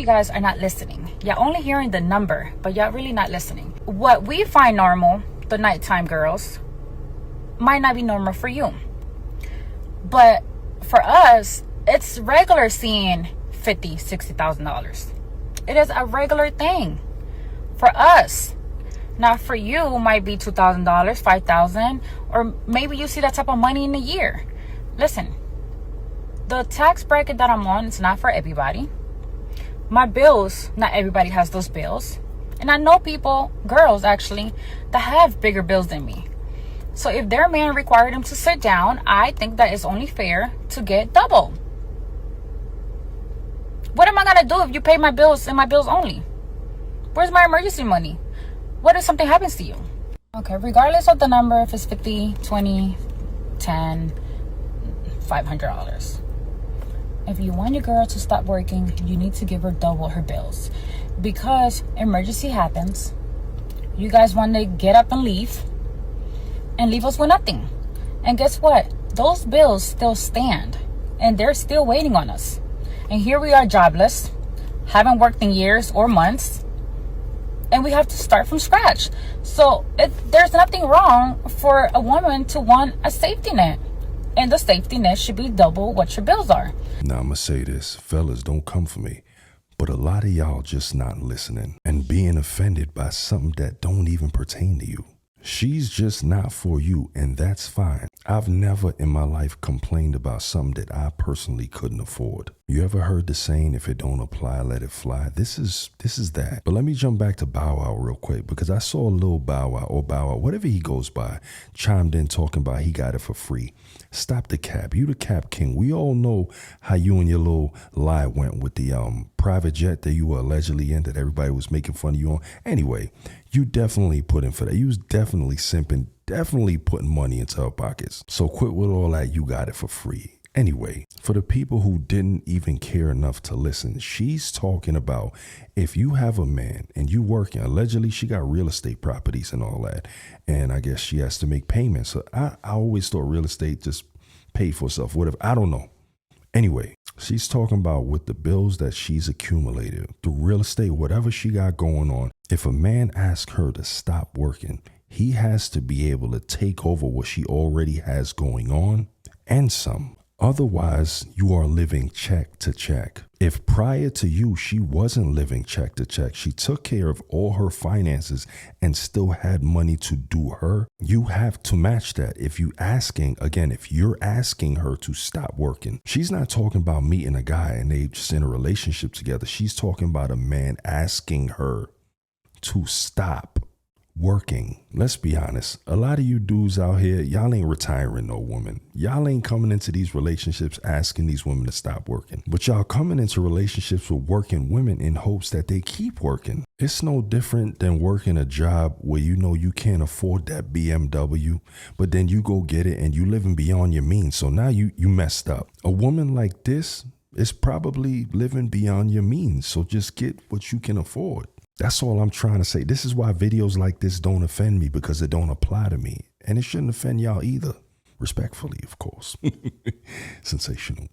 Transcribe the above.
guys are not listening. Y'all only hearing the number, but y'all really not listening. What we find normal, the nighttime girls, might not be normal for you. But for us, it's regular seeing $50,000, $60,000. It is a regular thing for us. Now for you, might be $2,000, $5,000, or maybe you see that type of money in a year. Listen, the tax bracket that I'm on, it's not for everybody. My bills, not everybody has those bills. And I know people, girls actually, that have bigger bills than me. So if their man required them to sit down, I think that it's only fair to get double. What am I going to do if you pay my bills and my bills only? Where's my emergency money? What if something happens to you? Okay, regardless of the number, if it's 50, 20, 10, $500. If you want your girl to stop working, you need to give her double her bills. Because emergency happens. You guys want to get up and leave us with nothing. And guess what? Those bills still stand. And they're still waiting on us. And here we are jobless, haven't worked in years or months, and we have to start from scratch. So there's nothing wrong for a woman to want a safety net. And the safety net should be double what your bills are. Now I'm going to say this, fellas, don't come for me. But a lot of y'all just not listening and being offended by something that don't even pertain to you. She's just not for you, and that's fine. I've never in my life complained about something that I personally couldn't afford. You ever heard the saying, if it don't apply, let it fly? This is that. But let me jump back to Bow Wow real quick, because I saw a little Bow Wow, or Bow Wow, whatever he goes by, chimed in talking about he got it for free. Stop the cap. You the cap king. We all know how you and your little lie went with the private jet that you were allegedly in, that everybody was making fun of you on. Anyway, you definitely put in for that. You was definitely simping, definitely putting money into her pockets. So quit with all that. You got it for free. Anyway, for the people who didn't even care enough to listen, she's talking about if you have a man and you working, allegedly she got real estate properties and all that, and I guess she has to make payments. So I always thought real estate just paid for itself, whatever. I don't know. Anyway, she's talking about with the bills that she's accumulated through real estate, whatever she got going on. If a man asks her to stop working, he has to be able to take over what she already has going on and some. Otherwise, you are living check to check. If prior to you, she wasn't living check to check, she took care of all her finances and still had money to do her, you have to match that. If you're asking her to stop working, she's not talking about meeting a guy and they just in a relationship together. She's talking about a man asking her to stop working. Let's be honest. A lot of you dudes out here, y'all ain't retiring no woman. Y'all ain't coming into these relationships asking these women to stop working. But y'all coming into relationships with working women in hopes that they keep working. It's no different than working a job where you know you can't afford that BMW, but then you go get it and you living beyond your means. So now you messed up. A woman like this is probably living beyond your means. So just get what you can afford. That's all I'm trying to say. This is why videos like this don't offend me, because it don't apply to me. And it shouldn't offend y'all either. Respectfully, of course. Sensational.